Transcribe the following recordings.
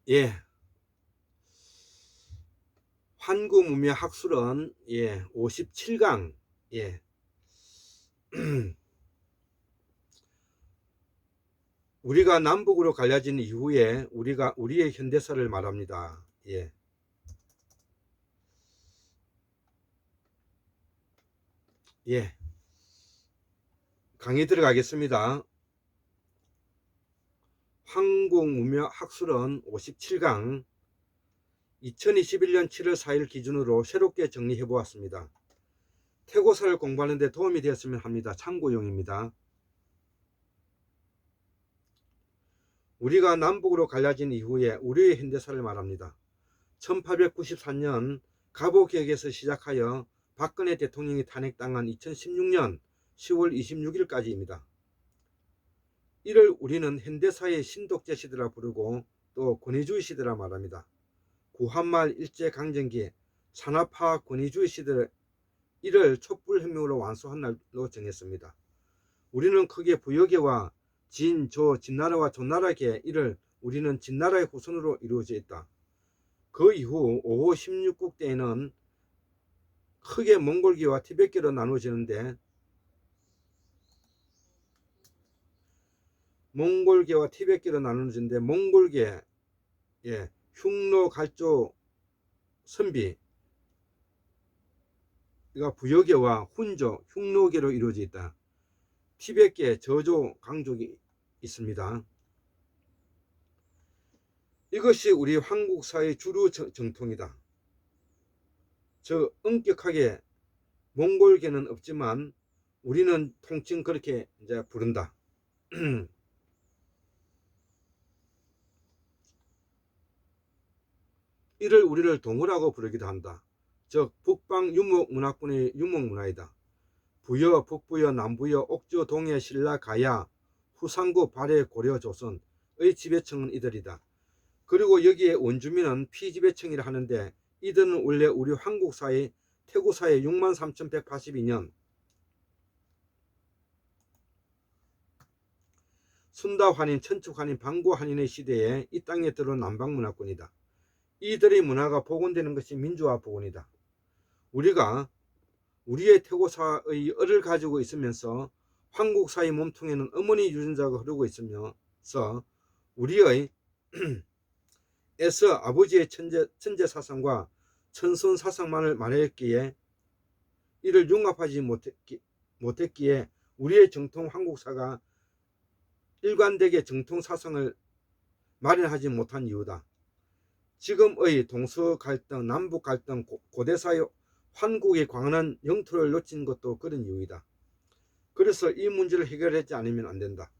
예, 환구문명학술은 57강. 예. 우리가 남북으로 갈라진 이후에 우리의 현대사를 말합니다. 예. 예. 강의 들어가겠습니다. 한국문명학술은 57강 2021년 7월 4일 기준으로 새롭게 정리해 보았습니다. 태고사를 공부하는 데 도움이 되었으면 합니다. 참고용입니다. 우리가 남북으로 갈라진 이후에 우리의 현대사를 말합니다. 1894년 갑오개혁에서 시작하여 박근혜 대통령이 탄핵당한 2016년 10월 26일까지입니다. 이를 우리는 현대사의 신독제 시대라 부르고 또 권위주의 시대라 말합니다. 구한말 일제강점기 산업화 권위주의 시대를 이를 촛불혁명으로 완수한 날로 정했습니다. 우리는 크게 부여계와 진, 조, 진나라와 존나라계 이를 우리는 진나라의 후손으로 이루어져 있다. 그 이후 5호 16국 때에는 크게 몽골계와 티베트계로 나누어지는데 몽골계 흉노, 갈조, 선비 부여계와 훈조, 흉노계로 이루어져 있다. 티베트계, 저조, 강족이 있습니다. 이것이 우리 한국사의 주류 정통이다. 저 엄격하게 몽골계는 없지만 우리는 통칭 그렇게 이제 부른다. 이를 우리를 동어라고 부르기도 한다. 즉 북방 유목문화권의 유목문화이다. 부여, 북부여, 남부여, 옥저, 동해, 신라, 가야, 후상구, 발해, 고려, 조선의 지배층은 이들이다. 그리고 여기에 원주민은 피지배층이라 하는데 이들은 원래 우리 한국사의 태고사의 63,182년 순다환인, 천축환인, 방고환인의 시대에 이 땅에 들어온 남방문화권이다. 이들의 문화가 복원되는 것이 민주화 복원이다. 우리가 우리의 태고사의 을을 가지고 있으면서 한국사의 몸통에는 어머니 유전자가 흐르고 있으면서 우리의 에서 아버지의 천재 사상과 천선 사상만을 말했기에 이를 융합하지 못했기에 우리의 정통 한국사가 일관되게 정통 사상을 마련하지 못한 이유다. 지금의 동서 갈등, 남북 갈등, 고대사의 환국의 광활한 영토를 놓친 것도 그런 이유이다. 그래서 이 문제를 해결하지 않으면 안 된다.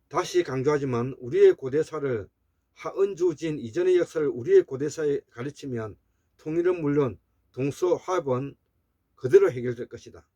다시 강조하지만 우리의 고대사를 하은주진 이전의 역사를 우리의 고대사에 가르치면 통일은 물론 동서 화합은 그대로 해결될 것이다.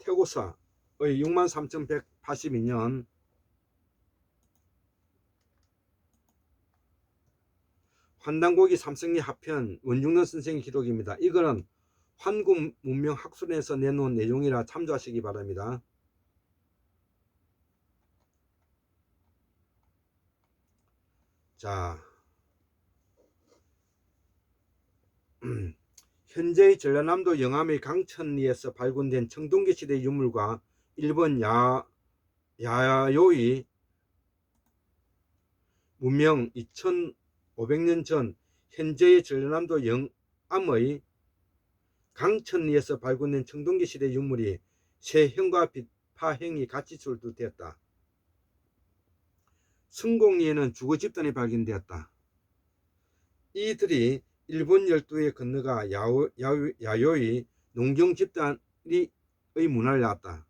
태고사의 63,182년 환단고기 삼성리 하편 원중론 선생의 기록입니다. 이거는 한국문명학술에서 내놓은 내용이라 참조하시기 바랍니다. 자, 현재의 전라남도 영암의 강천리에서 발굴된 청동기 시대 유물과 일본 야요의 문명 2500년 전 현재의 전라남도 영암의 강천리에서 발굴된 청동기 시대 유물이 세형과 비파형이 같이 출土되었다. 성공리에는 주거 집단이 발견되었다. 이들이 일본 열도에 건너가 야요의 농경 집단의 문화를 낳았다.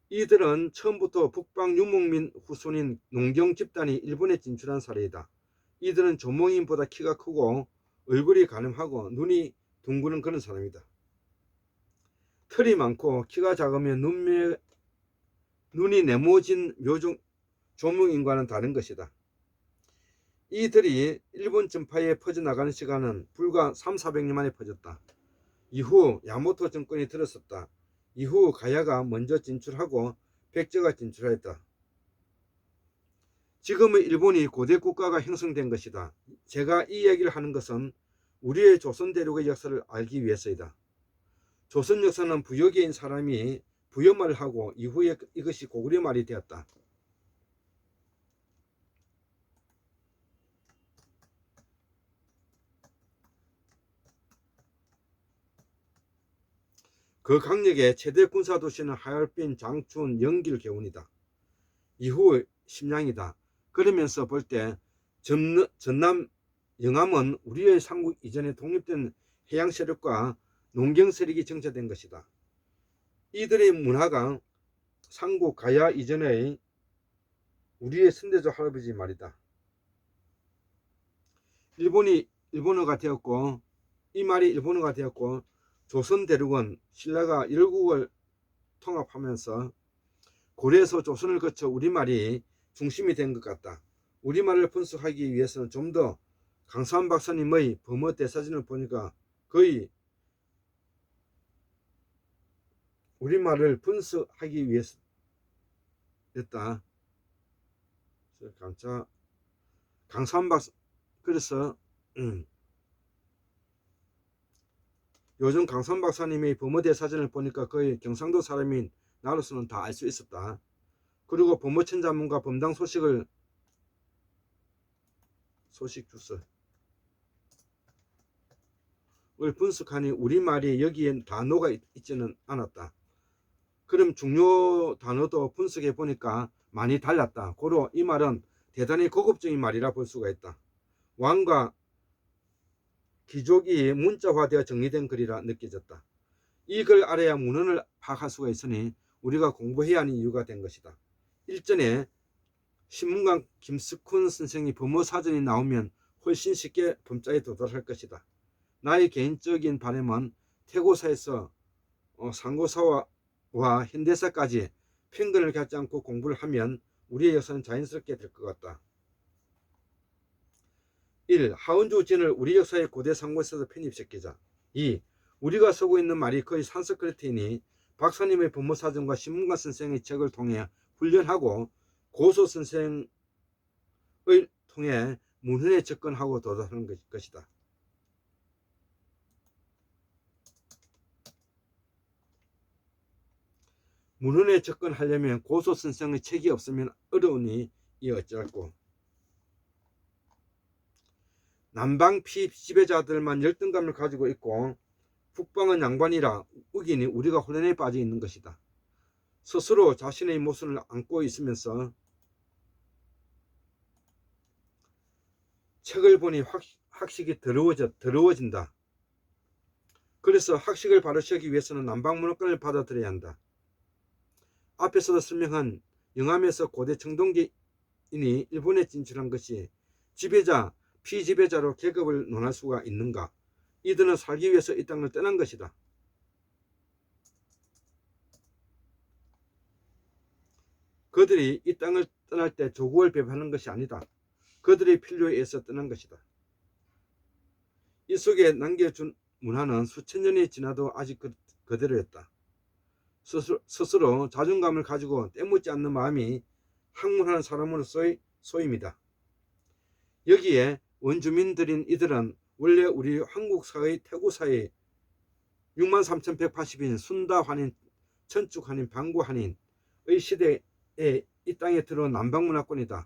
이들은 처음부터 북방 유목민 후손인 농경 집단이 일본에 진출한 사례이다. 이들은 조목인보다 키가 크고 얼굴이 가늠하고 눈이 둥그런 그런 사람이다. 털이 많고 키가 작으면 눈이 네모진 조목인과는 다른 것이다. 이들이 일본 전파에 퍼져나가는 시간은 불과 300~400년 만에 퍼졌다. 이후 야마토 정권이 들었었다. 이후 가야가 먼저 진출하고 백제가 진출하였다. 지금의 일본이 고대 국가가 형성된 것이다. 제가 이 얘기를 하는 것은 우리의 조선 대륙의 역사를 알기 위해서이다. 조선 역사는 부여계인 사람이 부여말을 하고 이후에 이것이 고구려 말이 되었다. 그 강력의 최대 군사도시는 하얼빈, 장춘, 영길, 개운이다. 이후 심양이다. 그러면서 볼 때 전남 영암은 우리의 삼국 이전에 독립된 해양 세력과 농경 세력이 정체된 것이다. 이들의 문화가 삼국 가야 이전의 우리의 선대적 할아버지 말이다. 일본어가 되었고 이 말이 일본어가 되었고 조선 대륙은 신라가 열국을 통합하면서 고려에서 조선을 거쳐 우리말이 중심이 된 것 같다. 우리말을 분석하기 위해서는 좀 더 강산 박사님의 범어 대사진을 보니까 거의 우리말을 분석하기 위해서였다. 강산 박사 그래서 요즘 강산 박사님의 범어대 사진을 보니까 거의 경상도 사람인 나로서는 다 알 수 있었다. 그리고 범어천자문과 범당 소식 주서를 분석하니 우리말이 여기에 단어가 있지는 않았다. 그럼 중요 단어도 분석해 보니까 많이 달랐다. 고로 이 말은 대단히 고급적인 말이라 볼 수가 있다. 왕과 귀족이 문자화되어 정리된 글이라 느껴졌다. 이 글 알아야 문헌을 파악할 수가 있으니 우리가 공부해야 하는 이유가 된 것이다. 일전에 신문관 김석훈 선생이 범어사전이 나오면 훨씬 쉽게 범자에 도달할 것이다. 나의 개인적인 바람은 태고사에서 상고사와 현대사까지 편견을 갖지 않고 공부를 하면 우리의 역사는 자연스럽게 될 것 같다. 1. 하원주 진을 우리 역사의 고대 상고에서 편입시키자. 2. 우리가 쓰고 있는 말이 거의 산스크리트이니 박사님의 범어사전과 신문관 선생의 책을 통해 훈련하고 고소 선생의 통해 문헌에 접근하고 도달하는 것이다. 문헌에 접근하려면 고소 선생의 책이 없으면 어려우니 이 어찌할꼬. 남방 피지배자들만 열등감을 가지고 있고 북방은 양반이라 우기니 우리가 혼란에 빠져 있는 것이다. 스스로 자신의 모습을 안고 있으면서 책을 보니 학식이 더러워진다. 그래서 학식을 바로 시키기 위해서는 남방문화권을 받아들여야 한다. 앞에서도 설명한 영암에서 고대 청동기인이 일본에 진출한 것이 지배자, 피지배자로 계급을 논할 수가 있는가? 이들은 살기 위해서 이 땅을 떠난 것이다. 그들이 이 땅을 떠날 때 조국을 배반하는 것이 아니다. 그들의 필요에 의해서 떠난 것이다. 이 속에 남겨준 문화는 수천 년이 지나도 아직 그대로였다. 스스로 자존감을 가지고 떼묻지 않는 마음이 학문하는 사람으로서의 소임이다. 여기에 원주민들인 이들은 원래 우리 한국사의 태고사의 63,180인 순다환인, 천축환인, 방구환인의 시대에 이 땅에 들어온 남방문화권이다.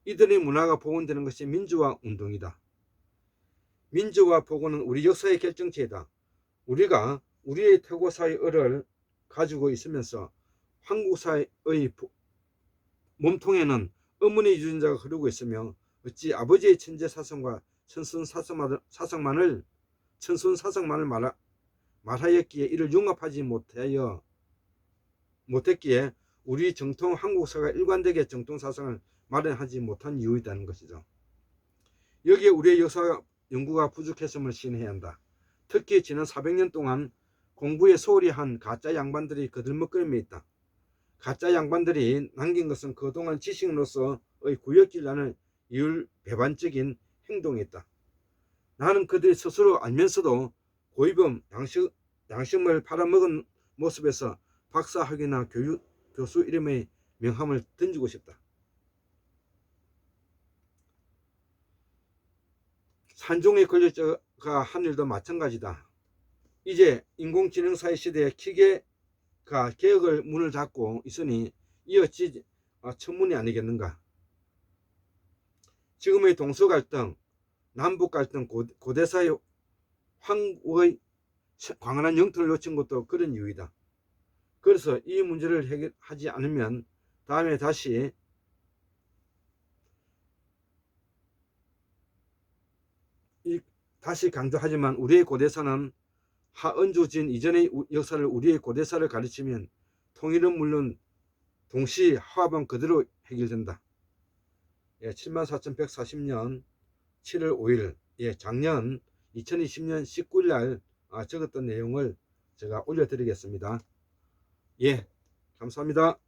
이들의 문화가 복원되는 것이 민주화 운동이다. 민주화 복원은 우리 역사의 결정체이다. 우리가 우리의 태고사의 을을 가지고 있으면서 한국사의 몸통에는 어머니 유전자가 흐르고 있으며 어찌 아버지의 천재 사상과 천순 사상만을 말하였기에 이를 융합하지 못했기에 우리 정통 한국사가 일관되게 정통 사상을 마련하지 못한 이유이라는 것이죠. 여기에 우리의 역사 연구가 부족했음을 시인해야 한다. 특히 지난 400년 동안 공부에 소홀히 한 가짜 양반들이 거들먹거림에 있다. 가짜 양반들이 남긴 것은 그동안 지식인으로서의 구역질란을 이율 배반적인 행동이었다. 나는 그들이 스스로 알면서도 고위범 양심을 팔아먹은 모습에서 박사학위나 교수 이름의 명함을 던지고 싶다. 산종의 권력자가 한 일도 마찬가지다. 이제 인공지능사회 시대에 기계가 개혁을 문을 닫고 있으니 이어지 천문이 아니겠는가. 지금의 동서갈등, 남북갈등, 고대사의 황후의 광활한 영토를 놓친 것도 그런 이유이다. 그래서 이 문제를 해결하지 않으면 다음에 다시 강조하지만 우리의 고대사는 하은주진 이전의 역사를 우리의 고대사를 가르치면 통일은 물론 동시 화합은 그대로 해결된다. 74,140년 7월 5일 작년 2020년 19일 날 적었던 내용을 제가 올려드리겠습니다. 감사합니다.